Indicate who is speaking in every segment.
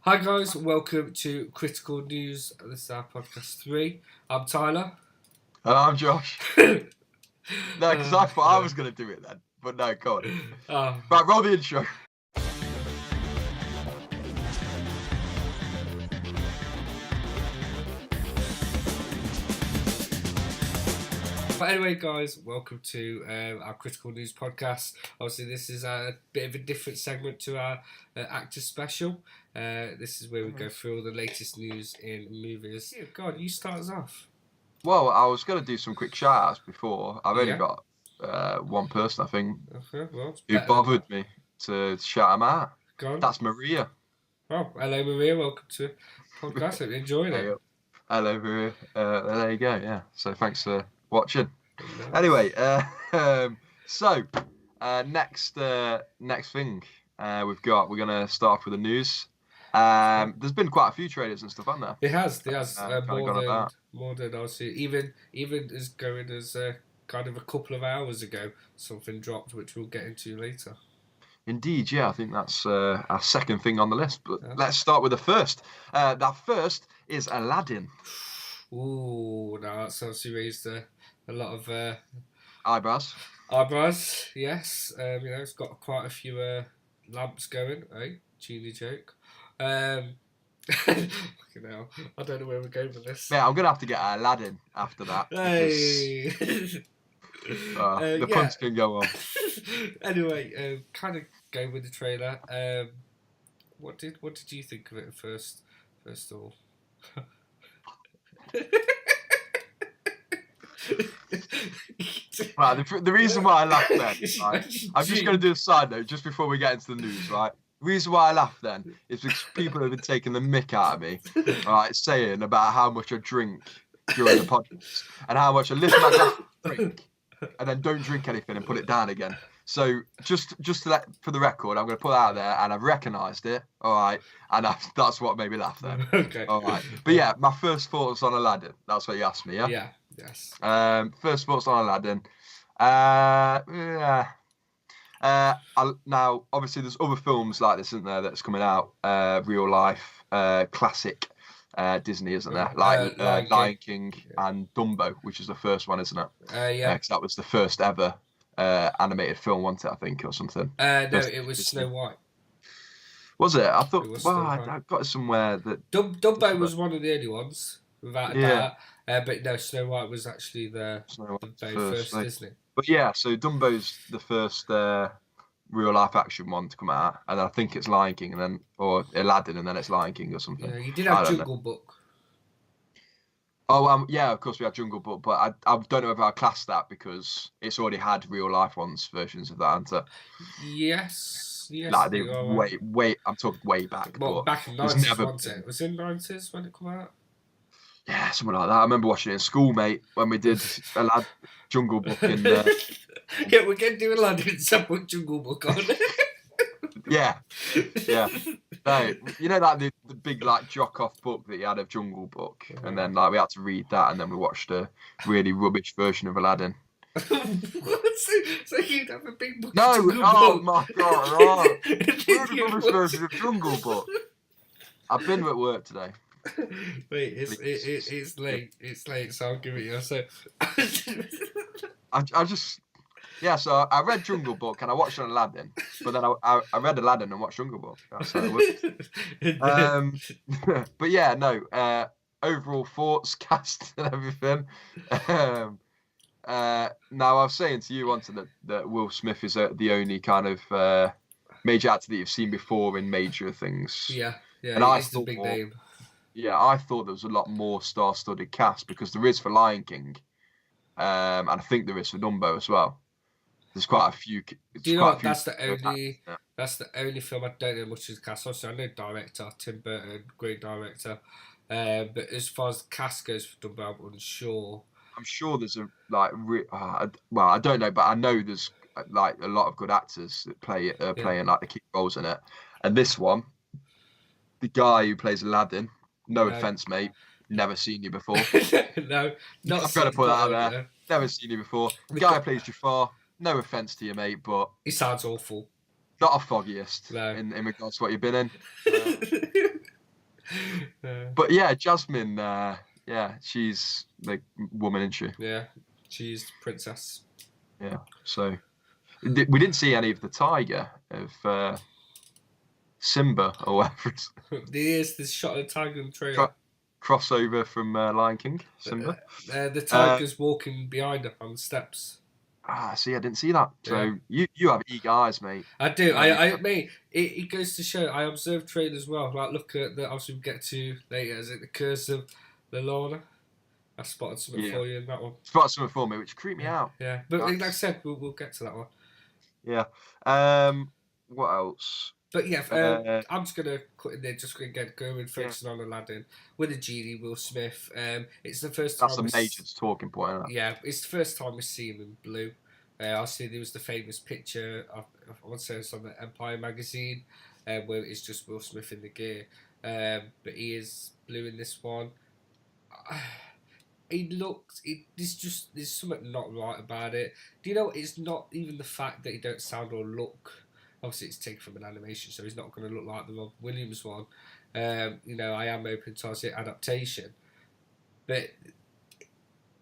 Speaker 1: Hi guys, welcome to Critical News. This is our podcast 3. I'm Tyler.
Speaker 2: And I'm Josh. No, because I thought I was going to do it then. But no, go on. Right, roll the intro.
Speaker 1: But anyway, guys, welcome to our Critical News podcast. Obviously, this is a bit of a different segment to our actor special. This is where we go through all the latest news in movies. Yeah, God, you start us off.
Speaker 2: Well, I was going to do some quick shout-outs before. I've only got one person, I think, who bothered me to shout him out.
Speaker 1: Go on.
Speaker 2: That's Maria.
Speaker 1: Oh, hello, Maria. Welcome to the podcast. Hope you enjoyed it.
Speaker 2: Hello, Maria. There you go, yeah. So thanks for watching. Nice. Anyway, next thing we're going to start off with the news. There's been quite a few trailers and stuff, hasn't there?
Speaker 1: It has. More than obviously even as going as kind of a couple of hours ago, something dropped, which we'll get into later.
Speaker 2: Indeed, yeah, I think that's our second thing on the list. But let's start with the first. That first is Aladdin.
Speaker 1: Ooh, now that's obviously raised a lot of
Speaker 2: eyebrows.
Speaker 1: Eyebrows, yes. It's got quite a few lamps going. Genie joke. You know, I don't know where we're going with this.
Speaker 2: Yeah, I'm gonna have to get Aladdin after that.
Speaker 1: Hey.
Speaker 2: The puns can go on.
Speaker 1: Anyway, kind of go with the trailer. What did you think of it first of all?
Speaker 2: Right, the reason why I laughed then, right, I'm just going to do a side note just before we get into the news, right? The reason why I laughed then is because people have been taking the mick out of me, right, saying about how much I drink during the podcast and how much I lift my glass of drink and then don't drink anything and put it down again. So just for the record, I'm going to put it out there, and I've recognised it, all right, and that's what made me laugh then.
Speaker 1: Okay.
Speaker 2: All right. But yeah, my first thoughts on Aladdin. That's what you asked me, yeah?
Speaker 1: Yeah. Yes.
Speaker 2: First thoughts on Aladdin. Now, obviously, there's other films like this, isn't there, that's coming out, real life, classic Disney, isn't there? Like Lion King and Dumbo, which is the first one, isn't it?
Speaker 1: Yeah.
Speaker 2: Because that was the first ever animated film, wasn't it, I think, or something?
Speaker 1: No, it was Disney. Snow White.
Speaker 2: Was it? I thought, I got it somewhere that...
Speaker 1: Dumbo was one of the early ones, without a doubt. But no, Snow White was actually the very first Disney.
Speaker 2: But yeah, so Dumbo's the first real life action one to come out, and I think it's Lion King, or Aladdin, and then it's Lion King or something.
Speaker 1: Yeah, you did have Jungle Book.
Speaker 2: Oh, yeah, of course we had Jungle Book, but I don't know if I class that because it's already had real life versions of that, hasn't it?
Speaker 1: Yes.
Speaker 2: Like I'm talking way back.
Speaker 1: Well, back in the 90s, wasn't it? Was it in the 90s when it came out?
Speaker 2: Yeah, something like that. I remember watching it in school, mate, when we did Jungle Book in
Speaker 1: Yeah, we're going to do Aladdin, so put Jungle Book on.
Speaker 2: Yeah. No, you know that the big jock off book that you had of Jungle Book, and then we had to read that, and then we watched a really rubbish version of Aladdin.
Speaker 1: So you'd have a big book.
Speaker 2: No,
Speaker 1: of Jungle
Speaker 2: Book.
Speaker 1: My
Speaker 2: God, rubbish version of Jungle Book. I've been at work today.
Speaker 1: Wait, it's late. It's late, so I'll give it you. So
Speaker 2: so I read Jungle Book and I watched Aladdin, but then I read Aladdin and watched Jungle Book. That's how it works. But yeah, no. Overall thoughts, cast and everything. Now I was saying to you once that Will Smith is the only kind of major actor that you've seen before in major things.
Speaker 1: Yeah,
Speaker 2: and I
Speaker 1: thought the big name.
Speaker 2: Yeah, I thought there was a lot more star-studded cast because there is for Lion King, and I think there is for Dumbo as well. There's quite a few.
Speaker 1: Do you know what? That's the only film I don't know much of the cast. Also, I know director Tim Burton, great director, but as far as the cast goes for Dumbo, I'm unsure.
Speaker 2: I'm sure there's well, I don't know, but I know there's a lot of good actors that playing the key roles in it. And this one, the guy who plays Aladdin. No offense, mate. Never seen you before.
Speaker 1: No, not.
Speaker 2: I've got to put that out there. Never seen you before. The guy who plays Jafar. No offense to you, mate, but
Speaker 1: he sounds awful.
Speaker 2: Not a foggiest in regards to what you've been in. But yeah, Jasmine. Yeah, she's the woman, isn't she?
Speaker 1: Yeah, she's the princess.
Speaker 2: Yeah. So we didn't see any of the tiger of Simba or whatever.
Speaker 1: There's this shot of the tiger in the trailer.
Speaker 2: Cro- Crossover from Lion King, Simba.
Speaker 1: The
Speaker 2: Uh,
Speaker 1: tiger's walking behind her on the steps.
Speaker 2: see, I didn't see that.
Speaker 1: Yeah,
Speaker 2: So you have eager eyes, mate.
Speaker 1: I do.
Speaker 2: You,
Speaker 1: Mate, it goes to show. I observe trailers as well. Like, look at the. Obviously, we get to later. Is it the Curse of Lorna? I spotted something
Speaker 2: yeah.
Speaker 1: for you in that one.
Speaker 2: Spot something for me, which creeped me
Speaker 1: Yeah,
Speaker 2: out.
Speaker 1: yeah. But like I
Speaker 2: That's,
Speaker 1: said, we'll get to that one.
Speaker 2: yeah. What else?
Speaker 1: But yeah,
Speaker 2: Uh,
Speaker 1: I'm just gonna cut in there. Just gonna get going,
Speaker 2: yeah.
Speaker 1: focusing on Aladdin with the genie Will Smith. It's the first
Speaker 2: That's
Speaker 1: time.
Speaker 2: a major talking point. Isn't it?
Speaker 1: Yeah, it's the first time we see him in blue. Obviously, there was the famous picture of I want to say it's on the Empire magazine, where it's just Will Smith in the gear. But he is blue in this one. He looks. There's something not right about it. Do you know? It's not even the fact that he don't sound or look. Obviously, it's taken from an animation, so he's not going to look like the Rob Williams one. I am open to adaptation, but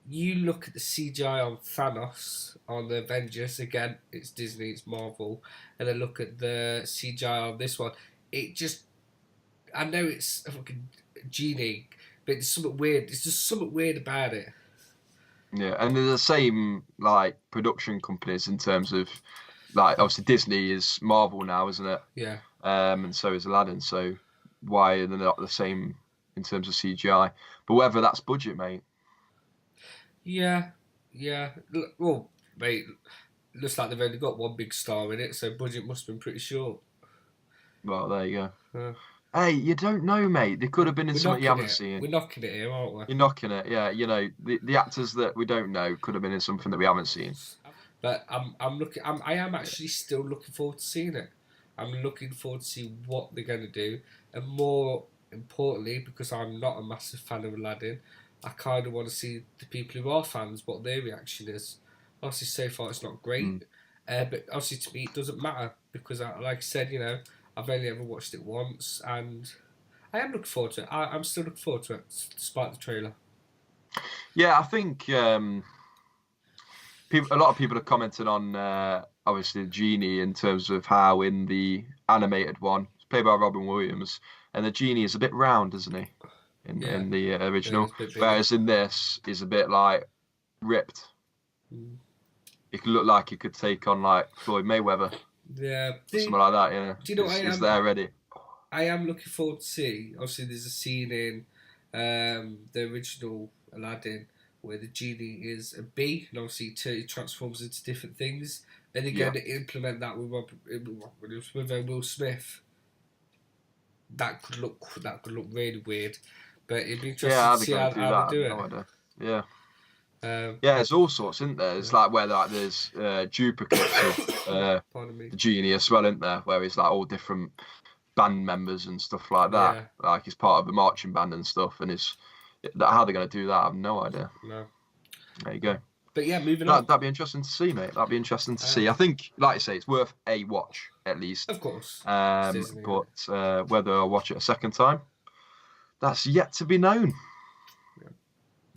Speaker 1: you look at the CGI on Thanos on the Avengers again. It's Disney, it's Marvel, and then look at the CGI on this one. It just, I know it's a fucking genie, but there's something weird. There's just something weird about it.
Speaker 2: Yeah, and they're the same like production companies in terms of like obviously Disney is Marvel now, isn't it?
Speaker 1: Yeah.
Speaker 2: And so is Aladdin. So why are they not the same in terms of CGI? But whether that's budget, mate.
Speaker 1: Yeah. Yeah. Well, mate, looks like they've only got one big star in it, so budget must have been pretty short.
Speaker 2: Well, there you go.
Speaker 1: Uh,
Speaker 2: Hey, you don't know, mate. They could have been in
Speaker 1: we're
Speaker 2: something you
Speaker 1: knocking
Speaker 2: haven't
Speaker 1: it.
Speaker 2: seen.
Speaker 1: We're knocking it here, aren't we?
Speaker 2: You're knocking it, yeah. You know, the actors that we don't know could have been in something that we haven't seen.
Speaker 1: But I am actually still looking forward to seeing it. I'm looking forward to see what they're going to do, and more importantly, because I'm not a massive fan of Aladdin, I kind of want to see the people who are fans what their reaction is. Obviously, so far it's not
Speaker 2: Mm.
Speaker 1: great, but obviously to me it doesn't matter because, like I said, I've only ever watched it once, and I am looking forward to it. I'm still looking forward to it, despite the trailer.
Speaker 2: Yeah, I think a lot of people have commented on obviously the genie in terms of how in the animated one, it's played by Robin Williams, and the genie is a bit round, isn't he?
Speaker 1: Yeah,
Speaker 2: In the
Speaker 1: yeah,
Speaker 2: original,
Speaker 1: it's a bit bigger.
Speaker 2: whereas in this is a bit like ripped.
Speaker 1: Mm.
Speaker 2: It could look like it could take on like Floyd Mayweather,
Speaker 1: Yeah.
Speaker 2: or something like that.
Speaker 1: Do you know what
Speaker 2: It's there ready.
Speaker 1: I am looking forward to see. Obviously, there's a scene in the original Aladdin where the genie is a bee, and obviously it transforms into different things. And they're
Speaker 2: Yeah.
Speaker 1: going to implement that with Will Smith. That could look really weird, but it'd be interesting
Speaker 2: Yeah,
Speaker 1: to
Speaker 2: how they
Speaker 1: see
Speaker 2: gonna do that?
Speaker 1: how
Speaker 2: I
Speaker 1: they do
Speaker 2: have
Speaker 1: it.
Speaker 2: no idea. Yeah.
Speaker 1: Um,
Speaker 2: Yeah, there's all sorts, isn't there? It's
Speaker 1: yeah.
Speaker 2: like where like there's duplicates of
Speaker 1: Pardon me.
Speaker 2: the genie as well, isn't there? Where it's like all different band members and stuff like that.
Speaker 1: Yeah.
Speaker 2: Like he's part of the marching band and stuff, and it's how they're gonna do that, I have no idea.
Speaker 1: No.
Speaker 2: There you go.
Speaker 1: But yeah, moving on.
Speaker 2: That'd be interesting to see, mate. That'd be interesting to see. I think, like I say, it's worth a watch at least.
Speaker 1: Of course. Disney,
Speaker 2: But whether I'll watch it a second time, that's yet to be known.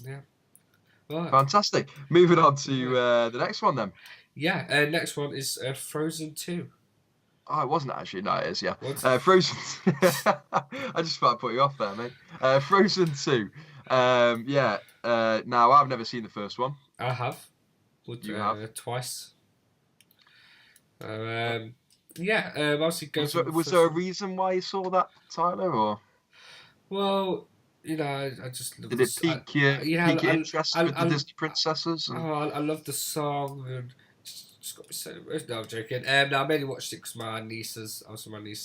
Speaker 1: Yeah. Right.
Speaker 2: Fantastic. Moving on to the next one then.
Speaker 1: Yeah. Next one is Frozen 2.
Speaker 2: Oh, it wasn't actually. No, it is. Yeah.
Speaker 1: What?
Speaker 2: Frozen. I just thought I'd put you off there, mate. Frozen 2. Yeah. Now I've never seen the first one.
Speaker 1: I have.
Speaker 2: You have?
Speaker 1: Twice. Yeah. Obviously,
Speaker 2: Was there a reason why you saw that, Tyler, or
Speaker 1: Well, I just love
Speaker 2: did it pique your interest with the Disney princesses?
Speaker 1: I love the song and just got me so. No, I'm joking. No, I mainly watched it because my nieces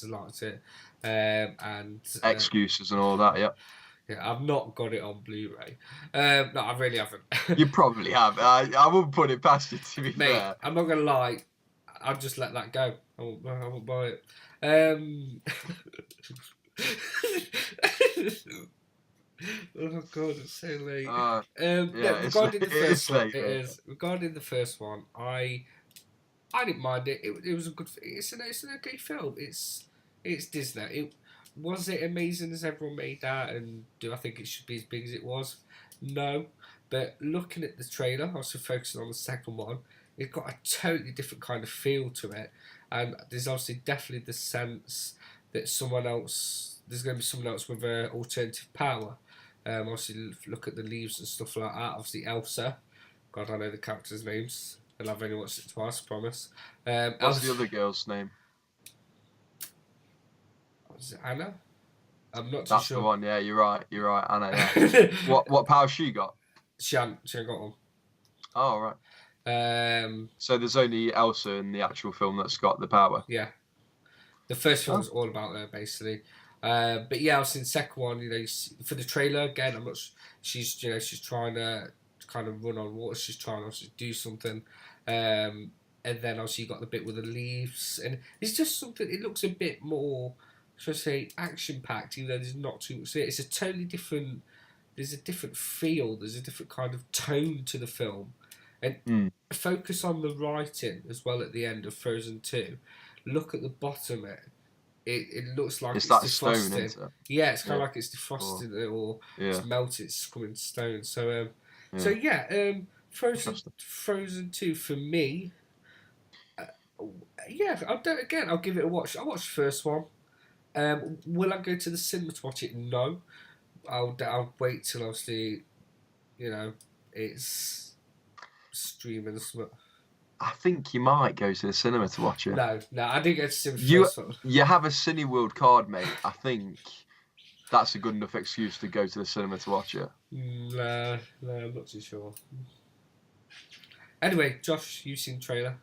Speaker 1: liked it, and
Speaker 2: Excuses and all that. Yeah.
Speaker 1: yeah, I've not got it on Blu-ray. No, I really haven't.
Speaker 2: You probably have. I wouldn't put it past you, to be
Speaker 1: Mate,
Speaker 2: fair.
Speaker 1: I'm not gonna lie. I'll just let that go. I won't buy it. Oh god, it's so late. Regarding the first one,
Speaker 2: late,
Speaker 1: it is. Regarding the first one, I didn't mind it. It was a good. It's an okay film. It's Disney. Was it amazing as everyone made out, and do I think it should be as big as it was? No. But looking at the trailer, also focusing on the second one, it got a totally different kind of feel to it. And there's obviously definitely the sense that there's going to be someone else with an alternative power. Obviously, look at the leaves and stuff like that. Obviously, Elsa. God, I know the characters' names, and I've only watched it twice, I promise.
Speaker 2: What's the other girl's name?
Speaker 1: Was it Anna? I'm not too
Speaker 2: That's
Speaker 1: sure.
Speaker 2: the one. Yeah, you're right. You're right, Anna. Yeah. What power she got?
Speaker 1: She hadn't got one.
Speaker 2: Oh, right. So there's only Elsa in the actual film that's got the power.
Speaker 1: Yeah. The first film was all about her, basically. But yeah, I was in the second one. For the trailer again, I'm not. She's trying to kind of run on water. She's trying to do something. And then obviously you got the bit with the leaves, and it's just something. It looks a bit more, should I say, action packed. Even though there's not too much. It's a totally different. There's a different feel. There's a different kind of tone to the film, and focus on the writing as well at the end of Frozen 2. Look at the bottom. It looks like it's
Speaker 2: that
Speaker 1: defrosting.
Speaker 2: stone, isn't it?
Speaker 1: Yeah, it's kind of like it's defrosting or it's melted. It's coming to stone. So Frozen 2 for me. I'll give it a watch. I watched the first one. Will I go to the cinema to watch it? No. I'll wait till obviously, it's streaming.
Speaker 2: I think you might go to the cinema to watch it.
Speaker 1: No, I didn't go to cinema.
Speaker 2: You have a Cineworld card, mate. I think that's a good enough excuse to go to the cinema to watch it.
Speaker 1: No, I'm not too sure. Anyway, Josh, you've seen the trailer.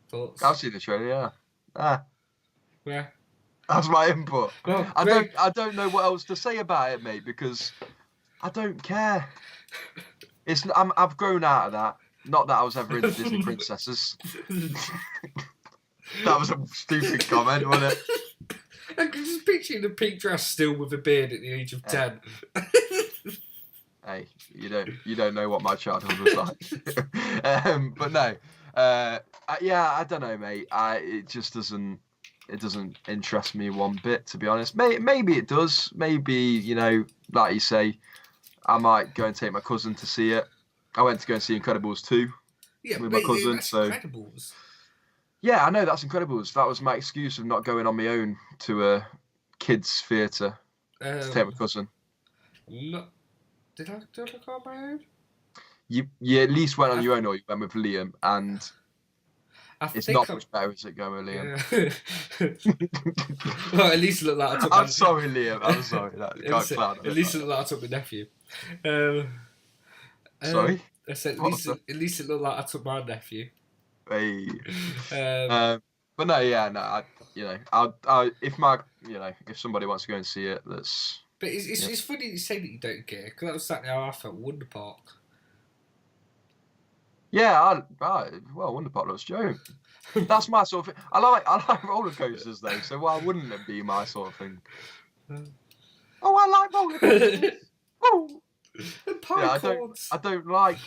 Speaker 1: Thoughts?
Speaker 2: I've seen the trailer. Yeah.
Speaker 1: Yeah.
Speaker 2: That's my input.
Speaker 1: Well,
Speaker 2: I don't know what else to say about it, mate, because I don't care. I've grown out of that. Not that I was ever into Disney princesses. That was a stupid comment, wasn't it?
Speaker 1: I can just picture you in a pink dress still with a beard at the age of 10.
Speaker 2: Hey, you don't know what my childhood was like. But no. I don't know, mate. It just doesn't interest me one bit, to be honest. Maybe it does. Maybe, like you say, I might go and take my cousin to see it. I went to go and see Incredibles 2 with my cousin.
Speaker 1: That's Incredibles.
Speaker 2: Yeah, I know, that's Incredibles. That was my excuse of not going on my own to a kids' theatre to take my cousin.
Speaker 1: No, did I go on my own?
Speaker 2: You at least went on your own, or you went with Liam, and it's not much better, is it, going with Liam?
Speaker 1: Yeah. Well, at least it looked like I took
Speaker 2: I'm sorry, Liam. I'm sorry.
Speaker 1: At least it looked like I took my nephew.
Speaker 2: Sorry?
Speaker 1: I said at least it looked like I took my nephew.
Speaker 2: Hey. But no, if somebody wants to go and see it, that's.
Speaker 1: But it's funny you say that you don't care, because that was exactly how I felt Wonder Park.
Speaker 2: Yeah, well, Wonder Park looks joke. That's my sort of thing. I like roller coasters though, so why wouldn't it be my sort of thing? Oh, I like roller coasters. Oh. I don't like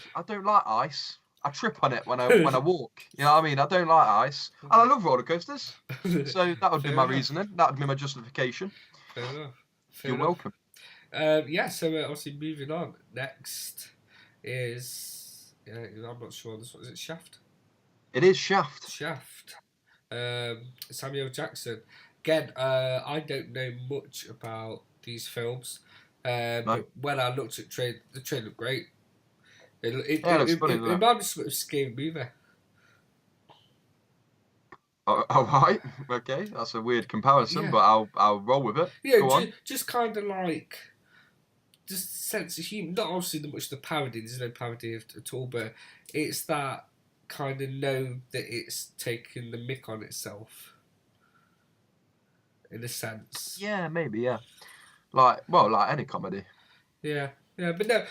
Speaker 2: ice. I trip on it when I walk. You know what I mean? I don't like ice, and I love roller coasters. So that would be my reasoning. That would be my justification.
Speaker 1: Fair enough.
Speaker 2: You're welcome.
Speaker 1: So obviously moving on. Next is I'm not sure this one is it Shaft.
Speaker 2: It is Shaft.
Speaker 1: Samuel Jackson. Again, I don't know much about these films.
Speaker 2: No.
Speaker 1: But when I looked at the trailer looked great. It reminded me of a scary movie.
Speaker 2: All right, okay, that's a weird comparison, but I'll roll with it.
Speaker 1: Yeah, just kind of like just sense of humour. Not obviously the parody. There's no parody at all, but it's that kind of know that it's taking the mick on itself, in a sense.
Speaker 2: Yeah, maybe. Yeah, like any comedy.
Speaker 1: Yeah, but no.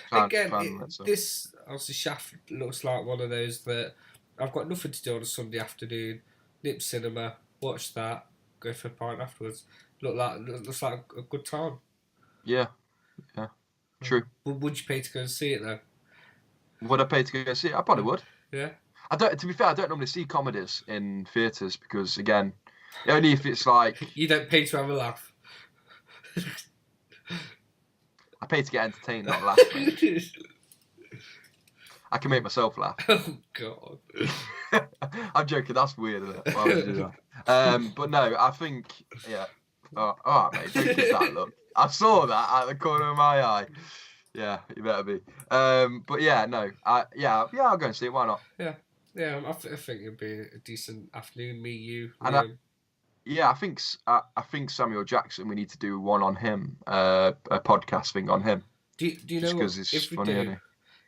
Speaker 1: This obviously Shaft looks like one of those that I've got nothing to do on a Sunday afternoon. Nip cinema, watch that, go for a pint afterwards. Looks like a good time.
Speaker 2: Yeah, true.
Speaker 1: Would you pay to go and see it though?
Speaker 2: Would I pay to go see it? I probably would.
Speaker 1: Yeah.
Speaker 2: To be fair, I don't normally see comedies in theatres because, again, only if it's like
Speaker 1: you don't pay to have a laugh.
Speaker 2: I pay to get entertained, not laugh, mate. I can make myself laugh.
Speaker 1: Oh God.
Speaker 2: I'm joking. That's weird, isn't it? Why would you do that? But no, I think yeah. Oh, all right, mate. Don't give that look. I saw that at the corner of my eye. Yeah, you better be. But yeah, no. I'll go and see it. Why not?
Speaker 1: Yeah, I think it'd be a decent afternoon. Me, you,
Speaker 2: And
Speaker 1: Liam.
Speaker 2: yeah, I think Samuel Jackson. We need to do one on him. A podcast thing on him.
Speaker 1: Do you
Speaker 2: Just
Speaker 1: know what?
Speaker 2: because it's
Speaker 1: If we
Speaker 2: funny, isn't
Speaker 1: do,
Speaker 2: he?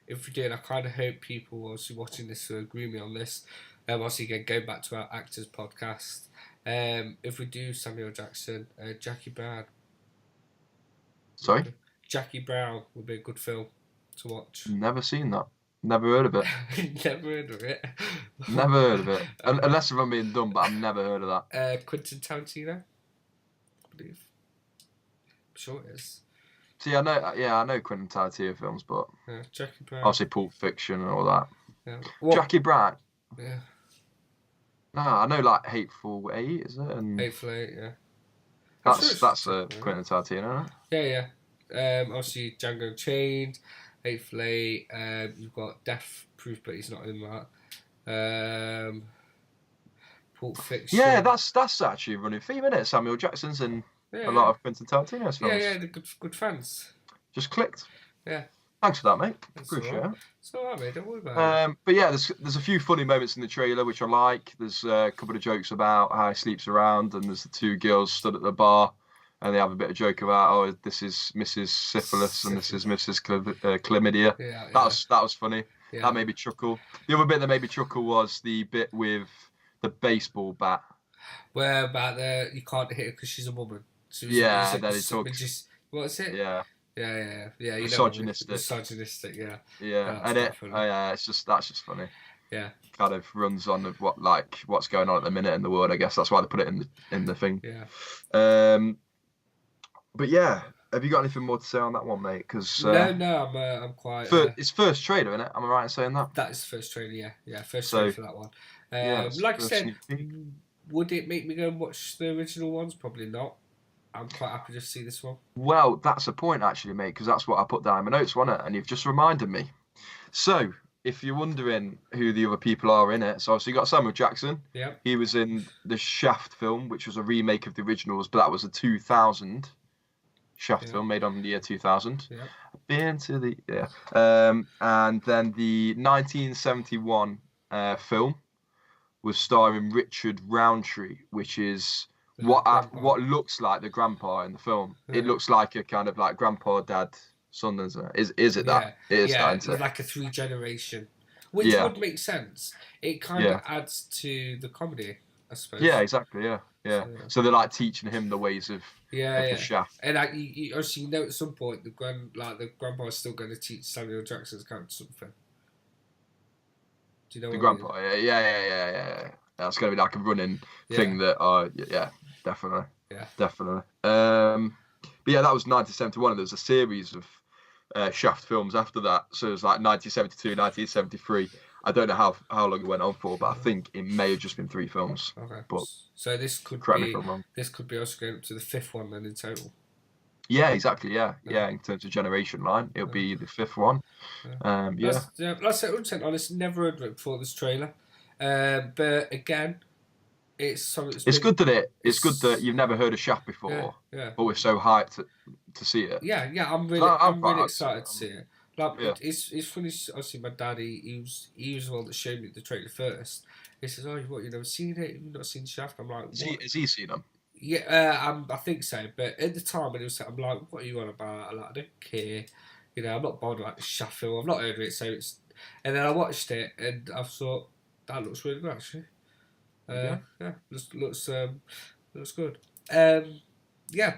Speaker 1: if we do, and I kind of hope people obviously watching this will agree with me on this. Obviously, again, going back to our actors podcast. If we do Samuel Jackson, Jackie Brown.
Speaker 2: Sorry,
Speaker 1: Jackie Brown would be a good film to watch.
Speaker 2: never seen that. Never heard of it.
Speaker 1: Never heard of it.
Speaker 2: Never heard of it. Unless if I'm being dumb, but I've never heard of that.
Speaker 1: Quentin Tarantino, I believe. I'm sure it is.
Speaker 2: See, I know Quentin Tarantino films, but
Speaker 1: Jackie Brown.
Speaker 2: obviously Pulp Fiction and all that.
Speaker 1: Yeah.
Speaker 2: Jackie Brown.
Speaker 1: Yeah.
Speaker 2: No, I know like Hateful Eight, is it? And
Speaker 1: Hateful Eight, yeah.
Speaker 2: that's
Speaker 1: Sure
Speaker 2: Quentin Tarantino, isn't it?
Speaker 1: Yeah. Obviously Django Unchained, Hateful Eight. You've got Death Proof, but he's not in that. Pulp Fiction.
Speaker 2: Yeah, that's actually a running theme, isn't it? Samuel Jackson's in a lot of Quentin Tarantino's films.
Speaker 1: Yeah, the good fans.
Speaker 2: Just clicked.
Speaker 1: Yeah.
Speaker 2: Thanks for that, mate.
Speaker 1: That's
Speaker 2: Appreciate
Speaker 1: all right.
Speaker 2: it.
Speaker 1: It's alright, mate. Don't worry about it.
Speaker 2: But yeah, there's a few funny moments in the trailer which I like. There's a couple of jokes about how he sleeps around, and there's the two girls stood at the bar, and they have a bit of joke about, oh, this is Mrs. Syphilis and this is Mrs. Chlamydia.
Speaker 1: Yeah.
Speaker 2: That was funny.
Speaker 1: Yeah.
Speaker 2: That made me chuckle. The other bit that made me chuckle was the bit with the baseball bat.
Speaker 1: Where about you can't hit her because she's a woman. So
Speaker 2: Yeah, then he talks.
Speaker 1: Just, what is it?
Speaker 2: Yeah,
Speaker 1: Yeah. You
Speaker 2: misogynistic.
Speaker 1: Know, misogynistic, yeah.
Speaker 2: Yeah, and that's just funny.
Speaker 1: Yeah.
Speaker 2: Kind of runs on of what's going on at the minute in the world. I guess that's why they put it in the thing.
Speaker 1: Yeah.
Speaker 2: But yeah, have you got anything more to say on that one, mate? Because
Speaker 1: no, I'm quite.
Speaker 2: It's first trailer, isn't it? Am I right in saying that?
Speaker 1: That is first trailer, yeah, first trailer for that one. Like I said, would it make me go and watch the original ones? Probably not. I'm quite happy to see this one.
Speaker 2: Well, that's a point actually, mate, because that's what I put down in my notes, wasn't it? And you've just reminded me. So, if you're wondering who the other people are in it, so you got Samuel Jackson.
Speaker 1: Yeah.
Speaker 2: He was in the Shaft film, which was a remake of the originals, but that was a 2000 Shaft film made on the year 2000.
Speaker 1: Yeah.
Speaker 2: Been to the and then the 1971 film was starring Richard Roundtree, which is what looks like the grandpa in the film. Yeah. It looks like a kind of like grandpa, dad, son, isn't it? Is it that? It is that, isn't it?
Speaker 1: Like a 3 generation, which would make sense. It kind of adds to the comedy, I suppose. Yeah,
Speaker 2: exactly. Yeah. So they're like teaching him the ways of the Shaft.
Speaker 1: And you actually know at some point the grandpa is still going to teach Samuel Jackson's character something. Do you know
Speaker 2: the grandpa? Yeah. That's going to be like a running thing that. Definitely.
Speaker 1: Yeah.
Speaker 2: Definitely. But yeah, that was 1971, and there was a series of Shaft films after that. So it was like 1972, 1973. I don't know how long it went on for, but I think it may have just been 3 films.
Speaker 1: Okay.
Speaker 2: But
Speaker 1: so this could be also going up to the 5th one then in total.
Speaker 2: Yeah, exactly. Yeah. In terms of generation line, it'll be the 5th one.
Speaker 1: Like I said, honest, never heard of it before this trailer. But again, it's
Speaker 2: good that you've never heard of Shaft before.
Speaker 1: Yeah.
Speaker 2: But we're so hyped to see it.
Speaker 1: Yeah. I'm really excited to see it. It's funny. Obviously, my dad, he was the one that showed me the trailer first. He says, "Oh, you've never seen it? You've not seen Shaft?" I'm like, "What?"
Speaker 2: Has he seen them?
Speaker 1: Yeah, I think so. But at the time when he was, I'm like, "What are you on about?" I don't care. I'm not bothered about the Shaft film. I've not heard of it, so it's. And then I watched it, and I thought that looks really good actually. Looks good. But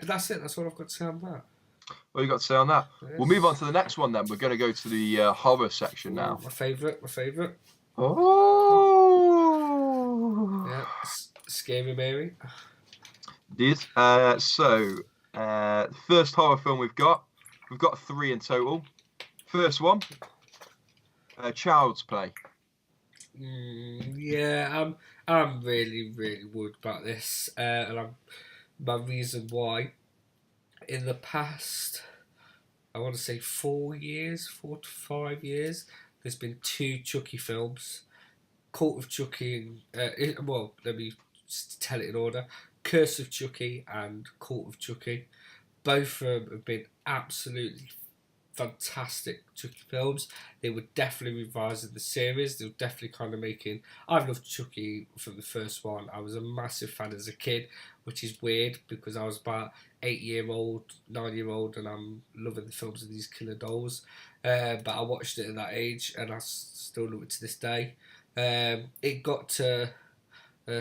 Speaker 1: that's it. That's all I've got to say on that.
Speaker 2: What you got to say on that? Yes. We'll move on to the next one then. We're going to go to the horror section now.
Speaker 1: My favourite.
Speaker 2: Oh.
Speaker 1: Yeah, Scary Mary.
Speaker 2: Indeed. So, first horror film we've got 3 in total. First one, Child's Play.
Speaker 1: I'm really, really worried about this, and my reason why in the past, I want to say 4 years, 4 to 5 years, there's been two Chucky films. Cult of Chucky, well, let me just tell it in order. Curse of Chucky and Cult of Chucky. Both of them have been absolutely fantastic Chucky films. They were definitely revising the series. They were definitely kind of making. I've loved Chucky from the first one. I was a massive fan as a kid, which is weird because I was about 8 year old, 9 year old, and I'm loving the films of these killer dolls. But I watched it at that age, and I still love it to this day. It got to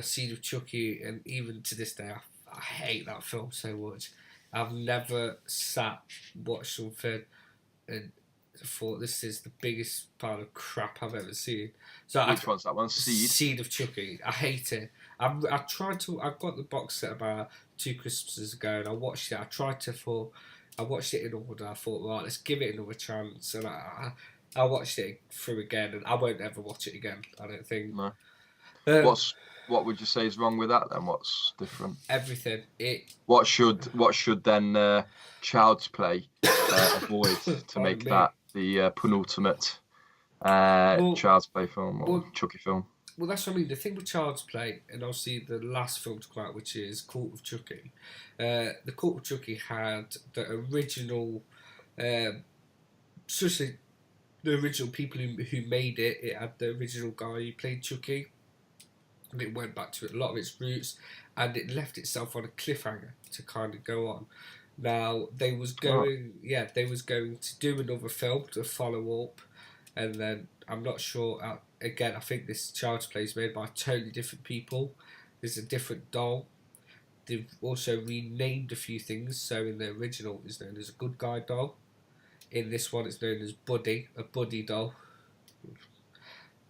Speaker 1: Seed of Chucky, and even to this day, I hate that film so much. I've never sat watched something and thought this is the biggest pile of crap I've ever seen. So
Speaker 2: Which one's that one? Seed.
Speaker 1: Seed of Chucky. I hate it. I tried to. I got the box set about 2 Christmases ago, and I watched it. I watched it in order. I thought, right, let's give it another chance, and I watched it through again, and I won't ever watch it again. I don't think.
Speaker 2: No.
Speaker 1: Um,
Speaker 2: What would you say is wrong with that then? What's different?
Speaker 1: Everything.
Speaker 2: What should then Child's Play avoid to make that the penultimate Child's Play film or Chucky film?
Speaker 1: Well, that's what I mean. The thing with Child's Play, and obviously the last film to come out, which is Cult of Chucky. The Cult of Chucky had the original, especially the original people who made it. It had the original guy who played Chucky, and it went back to a lot of its roots, and it left itself on a cliffhanger to kind of go on. Now they was going to do another film to follow up, and then I'm not sure. Again, I think this Child's Play is made by totally different people. There's a different doll. They've also renamed a few things. So in the original, it's known as a good guy doll. In this one, it's known as Buddy, a buddy doll.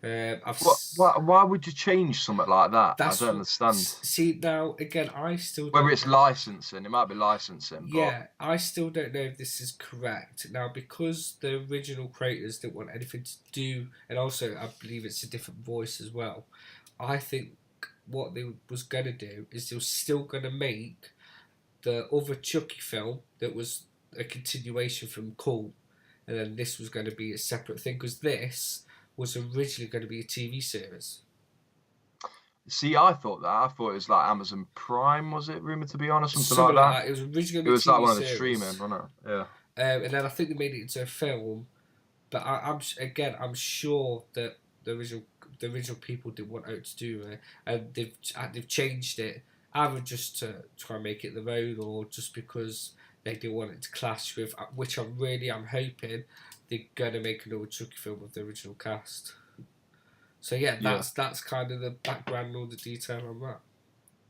Speaker 2: Why would you change something like that? I don't understand.
Speaker 1: See, now again, I still
Speaker 2: whether it's licensing, it might be licensing.
Speaker 1: Yeah, I still don't know if this is correct now because the original creators didn't want anything to do, and also I believe it's a different voice as well. I think what they was gonna do is they were still gonna make the other Chucky film that was a continuation from Cult, and then this was going to be a separate thing because this was originally going to be a TV series.
Speaker 2: See, I thought it was like Amazon Prime, was it rumored to be on or something like that?
Speaker 1: It was originally.
Speaker 2: It was like one of the streaming, wasn't it? Yeah.
Speaker 1: And then I think they made it into a film, but I'm sure that the original people didn't want out to do it, and they've changed it either just to try and make it their own, or just because they didn't want it to clash with, which I'm hoping they're gonna make another Chucky film with the original cast. So yeah, that's kind of the background and all the detail on that.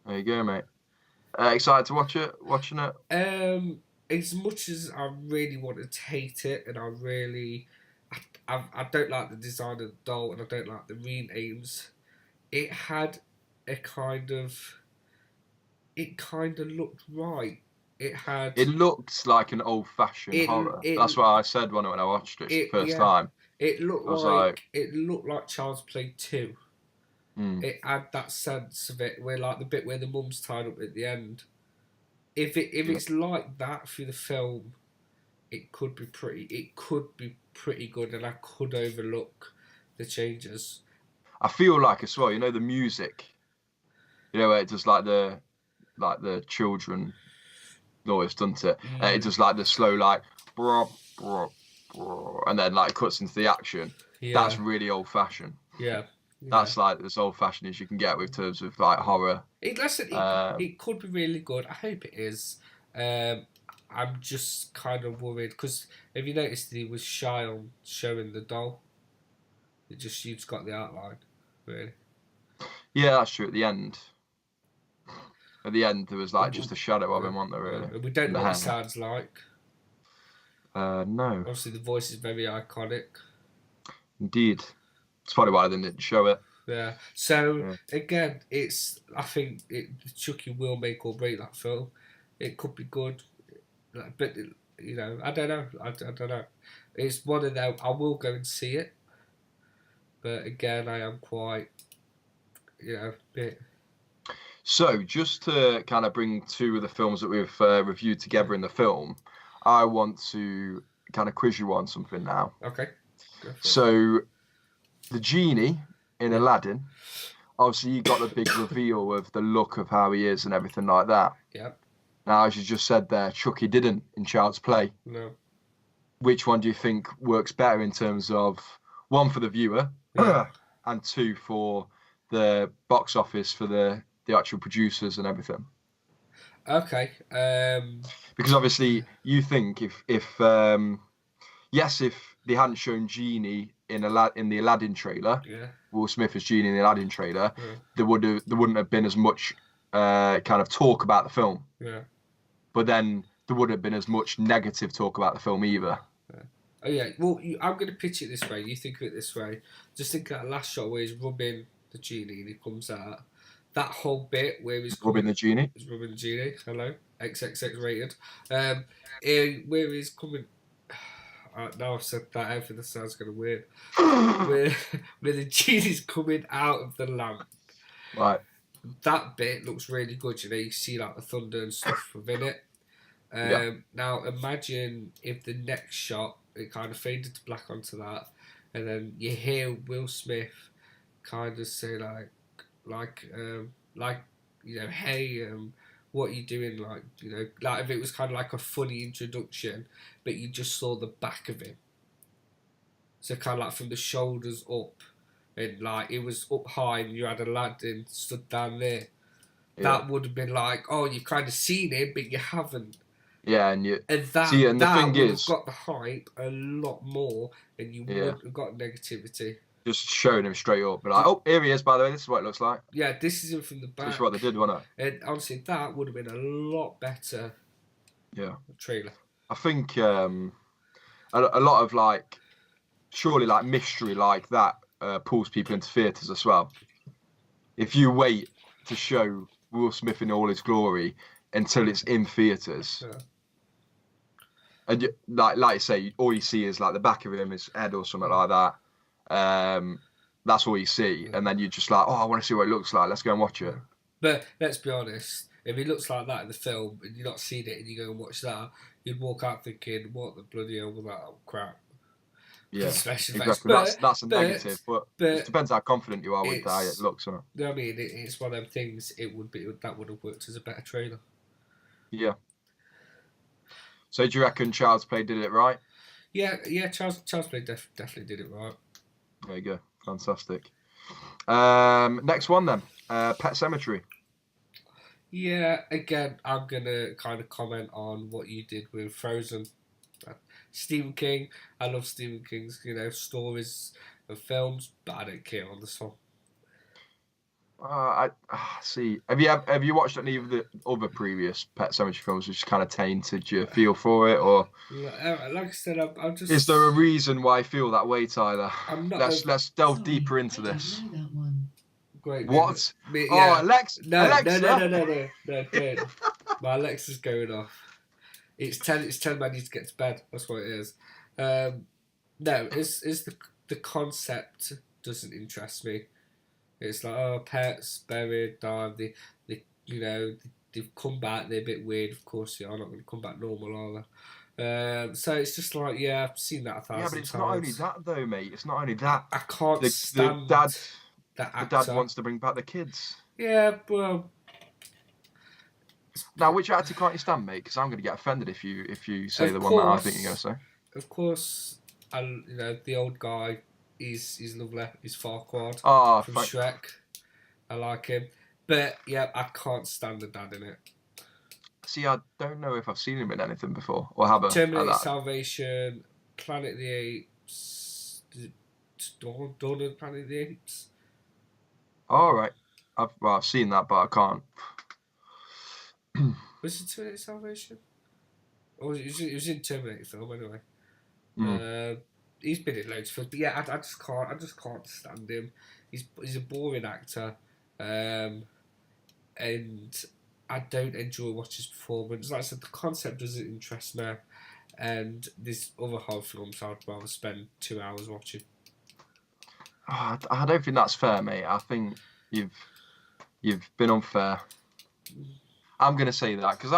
Speaker 2: There you go, mate. Excited to watching it?
Speaker 1: As much as I really wanted to hate it, and I don't like the design of the doll, and I don't like the renames. It had a kind of looked right. It
Speaker 2: looked like an old-fashioned horror. That's what I said when I watched it the first time.
Speaker 1: It looked like Child's Play 2. It had that sense of it, where like the bit where the mum's tied up at the end. If it's like that through the film, it could be pretty good, and I could overlook the changes.
Speaker 2: I feel like as well, the music. Where it does like the children noise, doesn't it? It does like the slow brr, brr, brr, and then cuts into the action. Yeah. That's really old fashioned.
Speaker 1: Yeah.
Speaker 2: That's like as old fashioned as you can get with terms of horror.
Speaker 1: It could be really good. I hope it is. I'm just kind of worried because have you noticed that he was shy on showing the doll? You've just got the outline, really.
Speaker 2: Yeah, that's true. At the end, there was just a shadow of him, wasn't there? Really.
Speaker 1: We don't know what it sounds like.
Speaker 2: No.
Speaker 1: Obviously, the voice is very iconic.
Speaker 2: Indeed. That's probably why they didn't show it.
Speaker 1: Yeah. So again, I think Chucky will make or break that film. It could be good, but I don't know. I don't know. It's one of them. I will go and see it, but again, I am quite, bit.
Speaker 2: So, just to kind of bring two of the films that we've reviewed together in the film, I want to kind of quiz you on something now.
Speaker 1: Okay, go for it.
Speaker 2: So, the genie in
Speaker 1: Yeah.
Speaker 2: Aladdin, obviously, you got the big reveal of the look of how he is and everything like that.
Speaker 1: Yeah.
Speaker 2: Now, as you just said there, Chucky didn't in Child's Play.
Speaker 1: No.
Speaker 2: Which one do you think works better in terms of one for the viewer
Speaker 1: Yeah.
Speaker 2: and two for the box office for the actual producers and everything?
Speaker 1: Okay.
Speaker 2: Because obviously you think if yes, if they hadn't shown Genie in the Aladdin trailer,
Speaker 1: Yeah.
Speaker 2: Will Smith as Genie in the Aladdin trailer,
Speaker 1: Yeah.
Speaker 2: there wouldn't have been as much kind of talk about the film.
Speaker 1: Yeah.
Speaker 2: But then there wouldn't have been as much negative talk about the film either.
Speaker 1: Yeah. Oh yeah. Well, I'm going to pitch it this way. You think of it this way. Just think of that last shot where he's rubbing the genie and he comes out. That whole bit where he's
Speaker 2: Rubbing
Speaker 1: coming,
Speaker 2: the Genie.
Speaker 1: he's rubbing the genie. Hello, XXX rated. Where he's coming. Now I've said that, everything sounds kind of weird. Where the genie's coming out of the lamp.
Speaker 2: Right.
Speaker 1: That bit looks really good. You know, you see like the thunder and stuff within it.
Speaker 2: Yeah.
Speaker 1: Now imagine if the next shot it kind of faded to black onto that, and then you hear Will Smith kind of say like you know, hey, what are you doing? Like, you know, like if it was kind of like a funny introduction, but you just saw the back of him. So kind of like from the shoulders up, and like it was up high, and you had Aladdin stood down there.
Speaker 2: Yeah.
Speaker 1: That would have been like, oh, you've kind of seen it, but you haven't.
Speaker 2: Yeah, and you
Speaker 1: And
Speaker 2: see, and the
Speaker 1: that
Speaker 2: thing
Speaker 1: would have
Speaker 2: is,
Speaker 1: got the hype a lot more, and you
Speaker 2: yeah,
Speaker 1: wouldn't have got negativity.
Speaker 2: just showing him straight up, but like, oh, here he is, by the way, this is what it looks like.
Speaker 1: Yeah, this isn't from the
Speaker 2: Which is what they
Speaker 1: back.
Speaker 2: did, wasn't
Speaker 1: And honestly, that would have been a lot better
Speaker 2: it? Yeah.
Speaker 1: trailer.
Speaker 2: I think a lot of like, surely like mystery like that pulls people into theatres as well. If you wait to show Will Smith in all his glory until it's in theatres,
Speaker 1: Yeah.
Speaker 2: and you, like you say, all you see is like the back of him, his head or something like that. That's all you see, and then you're just like, oh, I want to see what it looks like. Let's go and watch it.
Speaker 1: But let's be honest, if he looks like that in the film and you're not seeing it and you go and watch that, you'd walk out thinking, what the bloody hell was that? Oh, crap.
Speaker 2: Yeah,
Speaker 1: Special
Speaker 2: exactly.
Speaker 1: effects.
Speaker 2: That's a negative, but it depends how confident you are with how it looks. Or...
Speaker 1: You know what I mean? It's one of them things. That would have worked as a better trailer.
Speaker 2: Yeah. So do you reckon Child's Play did it right?
Speaker 1: Yeah. Child's Play definitely did it right.
Speaker 2: There you go. Fantastic. Next one then. Pet Sematary.
Speaker 1: Yeah. Again, I'm gonna kind of comment on what you did with Frozen. Stephen King. I love Stephen King's stories and films, but I don't care on this one.
Speaker 2: I see. Have you watched any of the other previous Pet Sematary films, which kind of tainted your feel for it, or
Speaker 1: like I said, I'm just.
Speaker 2: Is there a reason why I feel that way, Tyler?
Speaker 1: I'm not.
Speaker 2: Let's delve deeper into this.
Speaker 1: Great.
Speaker 2: What?
Speaker 1: Yeah.
Speaker 2: Oh, Alexa!
Speaker 1: No.
Speaker 2: Alexa!
Speaker 1: Don't. My Alexa's going off. It's 10 I need to get to bed. That's what it is. No, it's the concept doesn't interest me. It's like, oh, pets buried, died. They've come back. They're a bit weird. Of course, they are not going to come back normal, are they? So it's just like, yeah, I've seen that 1,000 times.
Speaker 2: Yeah, but it's not only that though, mate. It's not only that.
Speaker 1: I can't stand
Speaker 2: the
Speaker 1: that
Speaker 2: dad wants to bring back the kids.
Speaker 1: Yeah, well.
Speaker 2: Now, which actor can't you stand, mate? Because I'm going to get offended if you say the one that I think you're going to say.
Speaker 1: Of course, the old guy. He's lovely. He's Farquaad from Shrek. I like him, but yeah, I can't stand the dad in it.
Speaker 2: See, I don't know if I've seen him in anything before, or have I?
Speaker 1: Terminator Salvation, Planet of the Apes, Dawn of the Planet of the Apes.
Speaker 2: All right, I've seen that, but I can't.
Speaker 1: Was it Terminator Salvation? Or it was in Terminator film anyway. He's been in loads of films, but yeah, I just can't stand him. He's a boring actor, and I don't enjoy watching his performance. Like I said, the concept doesn't interest me, and there's other horror films I'd rather spend 2 hours watching.
Speaker 2: I don't think that's fair, mate. I think you've You've been unfair. I'm gonna say that because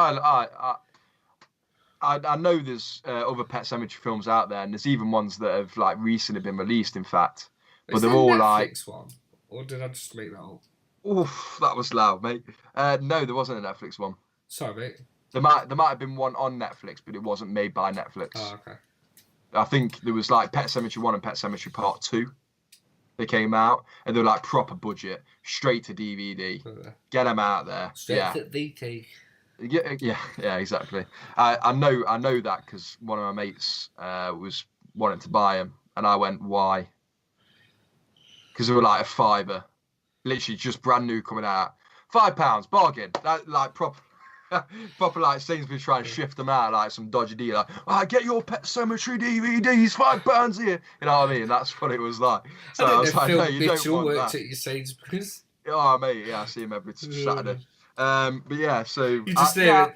Speaker 2: I know there's other Pet Sematary films out there, and there's even ones that have like recently been released. In fact, but
Speaker 1: Is
Speaker 2: they're
Speaker 1: there a
Speaker 2: all
Speaker 1: Netflix one, or did I just make that up?
Speaker 2: oof, that was loud, mate. No, there wasn't a Netflix one.
Speaker 1: Sorry, mate.
Speaker 2: There might have been one on Netflix, but it wasn't made by Netflix.
Speaker 1: Oh, okay.
Speaker 2: I think there was like Pet Sematary 1 and Pet Sematary Part 2. They came out and they were like proper budget, straight to DVD. Get them out there.
Speaker 1: Straight to VT.
Speaker 2: Yeah, exactly. I know that because one of my mates was wanting to buy them, and I went, why? Because they were like a fiver, literally just brand new coming out. £5 bargain. That like proper. Proper like Sainsbury's trying to shift them out like some dodgy deal. Like, get your Pet Cemetery DVDs, £5 here. You know what I mean? That's what it was like. So I was like, no, you don't want
Speaker 1: worked
Speaker 2: that.
Speaker 1: at your Sainsbury's.
Speaker 2: Oh mate, yeah, I see him every Saturday. But yeah, so
Speaker 1: you just there.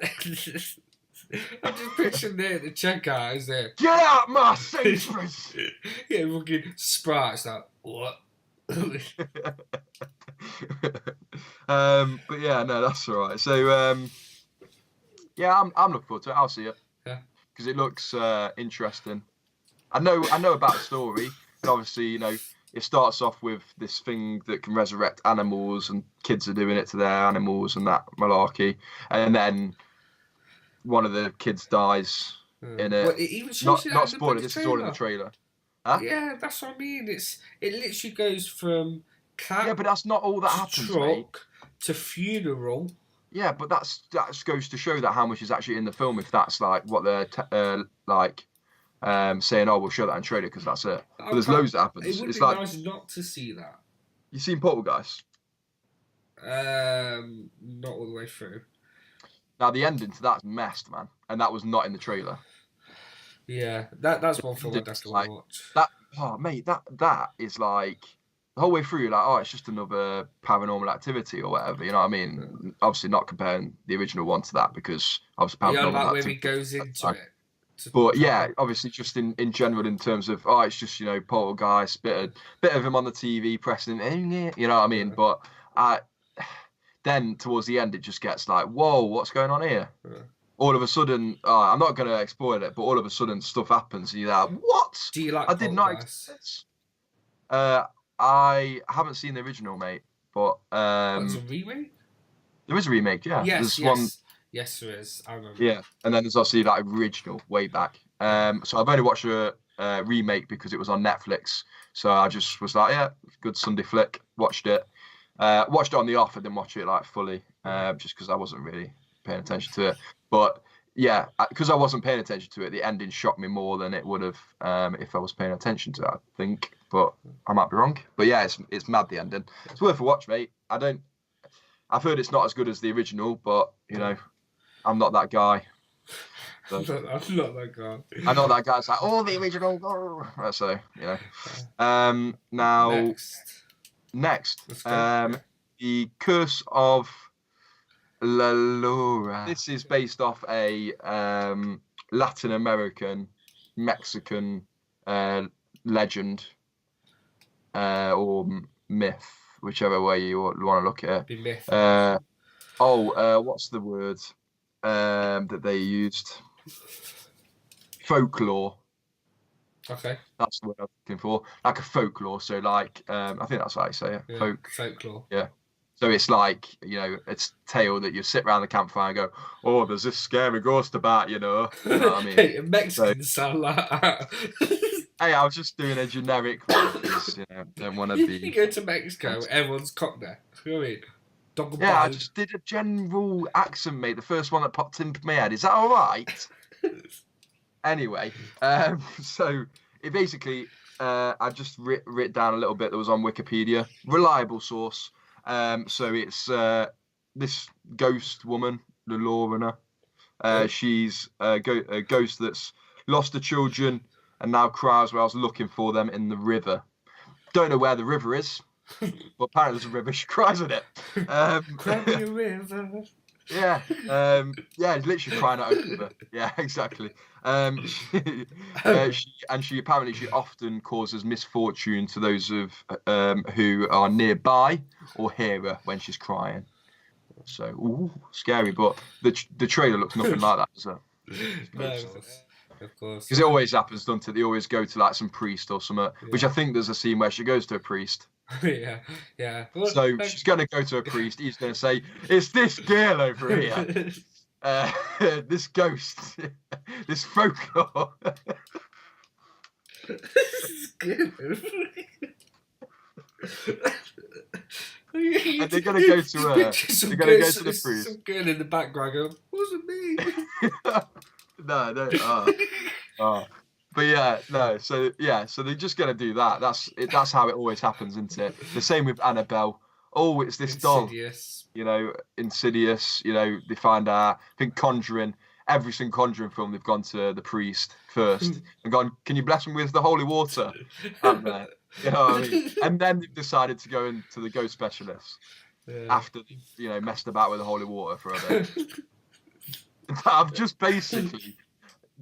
Speaker 1: I'm just picturing there at the checkout. Is there?
Speaker 2: Get out my Sainsbury's.
Speaker 1: Yeah, fucking Sprite's like what?
Speaker 2: But yeah, no, that's all right. So yeah, I'm looking forward to it. I'll see it.
Speaker 1: Yeah.
Speaker 2: Because it looks interesting. I know about the story, and obviously, you know, it starts off with this thing that can resurrect animals, and kids are doing it to their animals and that malarkey, and then one of the kids dies in it.
Speaker 1: Well, it even shows
Speaker 2: not spoiler. This is all in the trailer. Huh?
Speaker 1: Yeah, that's what I mean. It literally goes from cat.
Speaker 2: Yeah, but that's not all that happens,
Speaker 1: truck
Speaker 2: mate.
Speaker 1: To funeral.
Speaker 2: Yeah, but that goes to show that how much is actually in the film. If that's like what they're saying, oh, we'll show that in trailer because that's it. But there's loads that happens.
Speaker 1: It would
Speaker 2: it's
Speaker 1: be
Speaker 2: like
Speaker 1: nice not to see that.
Speaker 2: You seen Poltergeist?
Speaker 1: Not all the way through.
Speaker 2: Now the ending to that's messed, man, and that was not in the trailer.
Speaker 1: Yeah, that's one film I'd have to watch.
Speaker 2: Mate, that is like the whole way through. You're like, oh, it's just another paranormal activity or whatever. You know what I mean? Yeah. Obviously, not comparing the original one to that because obviously paranormal
Speaker 1: activity. Where he goes into it.
Speaker 2: But yeah, obviously, just in general, in terms of it's just Poltergeist, bit of him on the TV pressing, you know what I mean? Yeah. But then towards the end, it just gets like, whoa, what's going on here? Yeah. All of a sudden, I'm not going to exploit it, but all of a sudden stuff happens, and you're like, what?
Speaker 1: Do you like
Speaker 2: I did not expect this. I haven't seen the original, mate, but
Speaker 1: there's a remake.
Speaker 2: There is a remake, yeah.
Speaker 1: Yes, Yes, there is. I remember.
Speaker 2: Yeah, and then there's obviously like original way back. So I've only watched a remake because it was on Netflix. So I just was like, yeah, good Sunday flick. Watched it. Watched it on the off. I didn't watch it like fully, just because I wasn't really paying attention to it. But yeah, because I wasn't paying attention to it, the ending shocked me more than it would have if I was paying attention to it, I think. But I might be wrong. But yeah, it's mad, the ending. It's worth a watch, mate. I've heard it's not as good as the original, but you know, I'm not that guy. So,
Speaker 1: I'm not that guy.
Speaker 2: I'm not that guy. It's like, the original. So, you know. Now, next, The Curse of La Llora. This is based off a Latin American, Mexican legend or myth, whichever way you want to look at it.
Speaker 1: Myth.
Speaker 2: What's the word that they used? Folklore.
Speaker 1: Okay.
Speaker 2: That's the word I'm looking for. Like a folklore. So like, I think that's how I say it.
Speaker 1: Yeah, folklore.
Speaker 2: Yeah. So it's like, you know, it's a tale that you sit around the campfire and go, oh, there's this scary ghost about, you know. You know what I mean?
Speaker 1: Mexicans sound like that.
Speaker 2: Hey, I was just doing a generic one because, you know, don't want to be...
Speaker 1: You go to Mexico, everyone's cockney. You know what I mean?
Speaker 2: I just did a general accent, mate. The first one that popped into my head. Is that all right? Anyway, so it basically, I just writ down a little bit that was on Wikipedia. Reliable source. So it's this ghost woman, La Llorona. She's a ghost that's lost her children and now cries while I was looking for them in the river. Don't know where the river is. But apparently there's a river. She cries in it.
Speaker 1: Cry me a river.
Speaker 2: Yeah, he's literally crying out over. Yeah, exactly. She apparently she often causes misfortune to those of who are nearby or hear her when she's crying. So, ooh, scary. But the trailer looks nothing like that, does
Speaker 1: No,
Speaker 2: it?
Speaker 1: of course.
Speaker 2: Because it always happens, doesn't it? They always go to like some priest or something, which I
Speaker 1: Yeah.
Speaker 2: think there's a scene where she goes to a priest.
Speaker 1: Yeah, yeah. Well,
Speaker 2: So she's going to go to a priest. He's going to say, "It's this girl over here, uh, this ghost, this folklore."
Speaker 1: This is good.
Speaker 2: And they're going to go to her. They're going to go to the priest.
Speaker 1: Some girl in the background going, "Wasn't me."
Speaker 2: No, no. Oh. But yeah, no. So yeah, so they're just gonna do that. That's it. That's how it always happens, isn't it? The same with Annabelle. Oh, it's this doll.
Speaker 1: Insidious.
Speaker 2: Insidious. They find out. I think Conjuring. Every single Conjuring film, they've gone to the priest first and gone, "Can you bless him with the holy water?" Haven't they? You know what I mean? And then they've decided to go into the ghost specialist after they've messed about with the holy water for a bit. I've just basically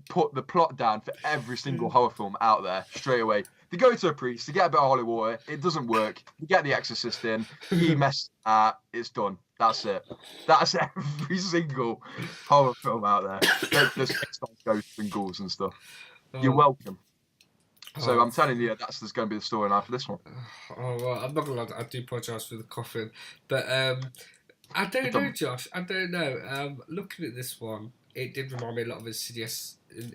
Speaker 2: put the plot down for every single horror film out there straight away. They go to a priest, they get a bit of holy water, it doesn't work. You get the exorcist in, he messed it's done. That's it. That's every single horror film out there. There's ghosts and ghouls and stuff. You're welcome. So I'm telling you, there's going to be the storyline for this one.
Speaker 1: Oh, well, I'm not gonna lie, I do apologise for the coughing, but I don't know, Josh. I don't know. Looking at this one, it did remind me a lot of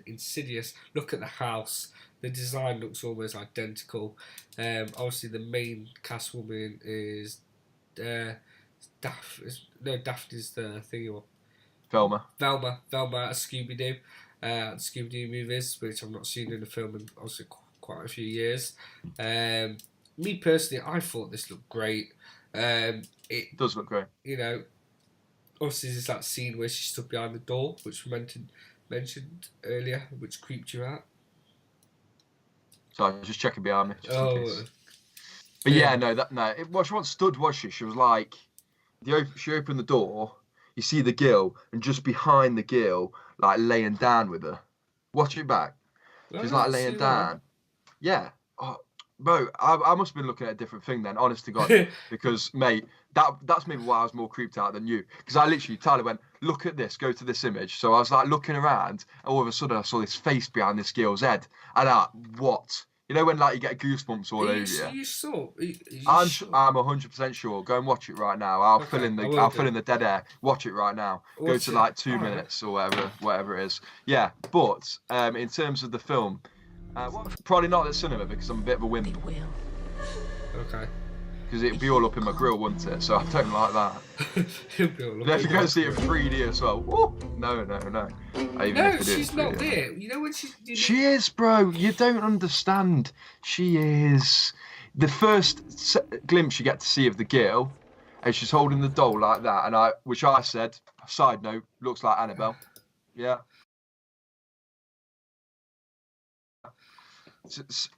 Speaker 1: Insidious. Look at the house. The design looks almost identical. Obviously, the main cast woman is Daphne's the thingy one.
Speaker 2: Velma
Speaker 1: at Scooby Doo. Scooby Doo movies, which I've not seen in the film in obviously quite a few years. Me personally, I thought this looked great. It
Speaker 2: does look great.
Speaker 1: Obviously, there's that scene where she stood behind the door, which we mentioned earlier, which creeped you out.
Speaker 2: So I was just checking behind me. Just in case. But yeah, no. She wasn't stood, was she? She was like, she opened the door. You see the girl, and just behind the girl, like laying down with her. Watch it back. She's like laying down. Yeah. Oh, bro, I must have been looking at a different thing then, honest to God. Because, mate, that's maybe why I was more creeped out than you. Because Tyler went, "Look at this, go to this image." So I was like looking around, and all of a sudden I saw this face behind this girl's head. And what? When like you get goosebumps all over you.
Speaker 1: You saw?
Speaker 2: I'm 100% sure. Go and watch it right now. I'll fill in the dead air. Watch it right now. Go to like 2 minutes or whatever it is. Yeah, but in terms of the film, probably not at the cinema because I'm a bit of a wimp.
Speaker 1: Okay.
Speaker 2: Because it'd be all up in my grill, wouldn't it? So I don't like that.
Speaker 1: It'd be all up.
Speaker 2: If you go see it 3D as well. Woo! No.
Speaker 1: She's not there. When
Speaker 2: she is, bro. You don't understand. She is. The first glimpse you get to see of the girl, and she's holding the doll like that, and which I said, side note, looks like Annabelle. Yeah.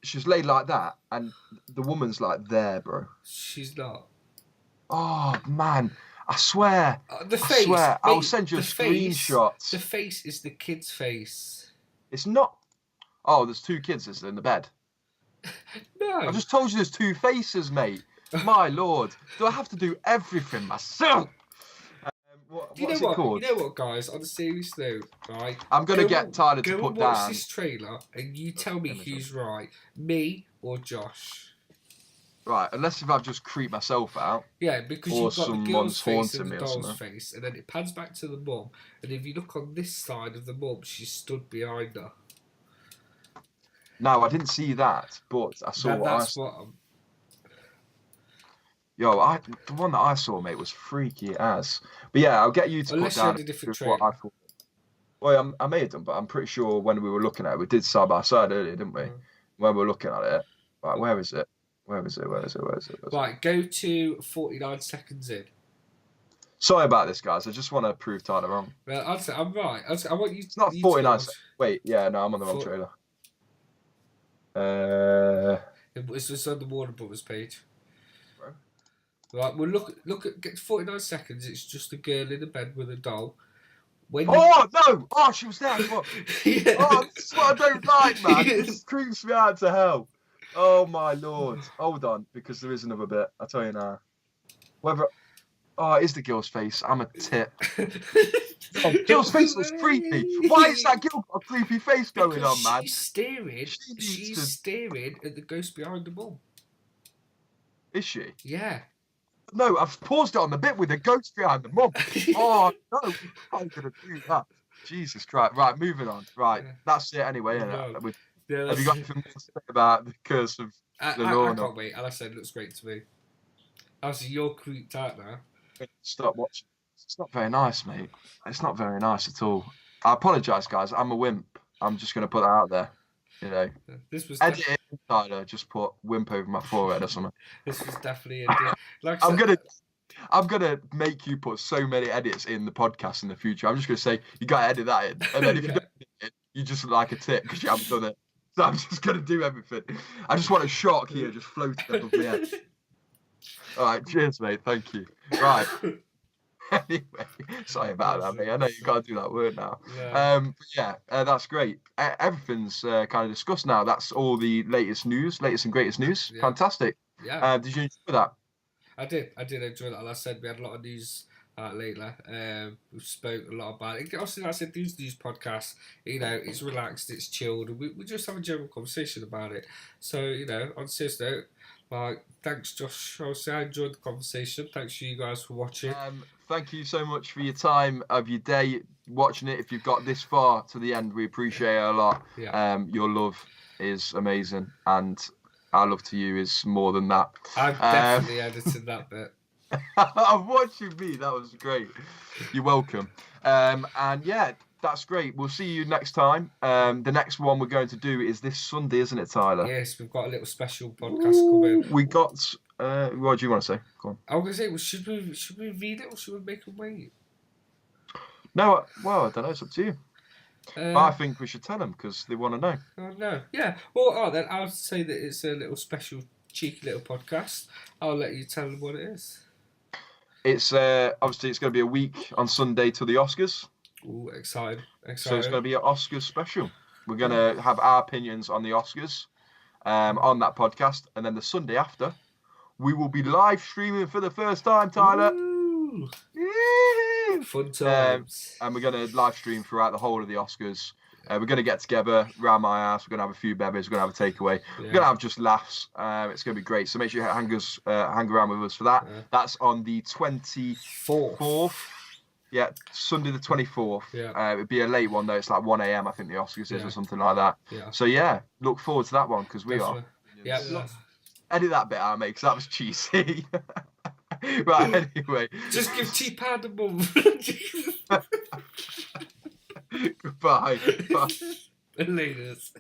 Speaker 2: She's laid like that, and the woman's like there, bro.
Speaker 1: She's not.
Speaker 2: Oh man, I swear.
Speaker 1: The face.
Speaker 2: I swear. I'll send you a screenshot.
Speaker 1: The face is the kid's face.
Speaker 2: It's not. Oh, there's two kids in the bed.
Speaker 1: No.
Speaker 2: I just told you there's two faces, mate. My lord, do I have to do everything myself? What's it called?
Speaker 1: You know what, guys? On a serious note, right?
Speaker 2: I'm gonna get Tyler to put down.
Speaker 1: Watch this trailer, and you tell me who's right, me or Josh.
Speaker 2: Right, unless if I've just creeped myself out.
Speaker 1: Yeah, because you've got the girl's face and the doll's face, and then it pans back to the mum, and if you look on this side of the mum, she's stood behind her.
Speaker 2: No, I didn't see that, but I saw Yo, the one that I saw, mate, was freaky as. But yeah, I'll get you to put down what I thought. Well, I may have done, but I'm pretty sure when we were looking at it, we did side by side earlier, didn't we? When we were looking at it. Right, where is it? Right,
Speaker 1: go to 49 seconds in.
Speaker 2: Sorry about this, guys. I just want to prove Tyler wrong.
Speaker 1: Well, I'd say I'm right. I want you.
Speaker 2: It's not 49 seconds. Wait, yeah, no, I'm on the wrong trailer.
Speaker 1: It's on the Warner Brothers page. Right, well get 49 seconds. It's just a girl in a bed with a doll. When
Speaker 2: Oh no! Oh, she was there. What?
Speaker 1: yeah.
Speaker 2: Oh, this is what I don't like, man. This creeps me out to hell. Oh my lord! Hold on, because there is another bit. I'll tell you now. Whether it is the girl's face. I'm a tit. Oh, girl's face looks creepy. Why is that girl got a creepy face going
Speaker 1: Because
Speaker 2: on, man?
Speaker 1: she's staring.
Speaker 2: She needs
Speaker 1: She's
Speaker 2: to.
Speaker 1: staring at the ghost behind the mum.
Speaker 2: Is she?
Speaker 1: Yeah.
Speaker 2: No, I've paused it on the bit with the ghost behind the mum. Oh no, I'm gonna do that. Jesus Christ! Right, moving on. Right, that's it anyway.
Speaker 1: No. Yeah,
Speaker 2: Have you got anything more to say about the curse of
Speaker 1: I
Speaker 2: Lenore?
Speaker 1: can't wait. As I said, it looks great to me. Obviously, you're creeped out now.
Speaker 2: Stop watching. It's not very nice, mate. It's not very nice at all. I apologise, guys. I'm a wimp. I'm just gonna put that out there. You know,
Speaker 1: This was
Speaker 2: edit it, Tyler. Just put wimp over my forehead or something.
Speaker 1: this was definitely a like I
Speaker 2: I'm
Speaker 1: said,
Speaker 2: I'm gonna make you put so many edits in the podcast in the future. I'm just gonna say you gotta edit that in, and then if you don't edit it, you just look like a tit because you haven't done it. So I'm just gonna do everything. I just want a shark here just floating above my head. All right, cheers, mate. Thank you. Right. Anyway, sorry about that, mate. I know you gotta do that word now.
Speaker 1: Yeah.
Speaker 2: That's great. Everything's kind of discussed now. That's all the latest and greatest news.
Speaker 1: Yeah.
Speaker 2: Fantastic.
Speaker 1: Yeah.
Speaker 2: Did you enjoy that?
Speaker 1: I did enjoy that. Like I said, we had a lot of news lately. We spoke a lot about it. Obviously, like I said, these news podcasts, you know, it's relaxed, it's chilled, and we just have a general conversation about it. So, you know, on a serious note, like, thanks, Josh. Obviously, I enjoyed the conversation. Thanks for you guys for watching.
Speaker 2: Thank you so much for your time of your day watching it. If you've got this far to the end, we appreciate it a lot.
Speaker 1: Yeah.
Speaker 2: Your love is amazing, and our love to you is more than that.
Speaker 1: I've definitely edited that bit.
Speaker 2: I'm watching me. That was great. You're welcome. And yeah, that's great. We'll see you next time. The next one we're going to do is this Sunday, isn't it, Tyler?
Speaker 1: Yes, we've got a little special podcast coming.
Speaker 2: We got. What do you want to say? Go on.
Speaker 1: I was gonna say, well, should we read it or should we make them wait?
Speaker 2: No, well, I don't know. It's up to you. I think we should tell them because they want to know.
Speaker 1: Oh no, yeah. Well, then I'll say that it's a little special, cheeky little podcast. I'll let you tell them what it is.
Speaker 2: It's obviously it's going to be a week on Sunday to the Oscars.
Speaker 1: Ooh, excited.
Speaker 2: So it's going to be an Oscars special. We're going to have our opinions on the Oscars on that podcast, and then the Sunday after, we will be live streaming for the first time, Tyler.
Speaker 1: Ooh. Fun times.
Speaker 2: And we're going to live stream throughout the whole of the Oscars. We're going to get together around my house. We're going to have a few bevvies. We're going to have a takeaway. Yeah. We're going to have just laughs. It's going to be great. So make sure you hang around with us for that. Yeah. That's on the 24th. Yeah, Sunday the 24th.
Speaker 1: Yeah.
Speaker 2: It'd be a late one though. It's like 1 a.m. I think the Oscars is or something like that.
Speaker 1: Yeah.
Speaker 2: So yeah, look forward to that one because we are.
Speaker 1: Yeah.
Speaker 2: Edit that bit out, mate, because that was cheesy. Right. Anyway.
Speaker 1: Just give T-Pad a mum.
Speaker 2: Goodbye. Bye.
Speaker 1: Laters.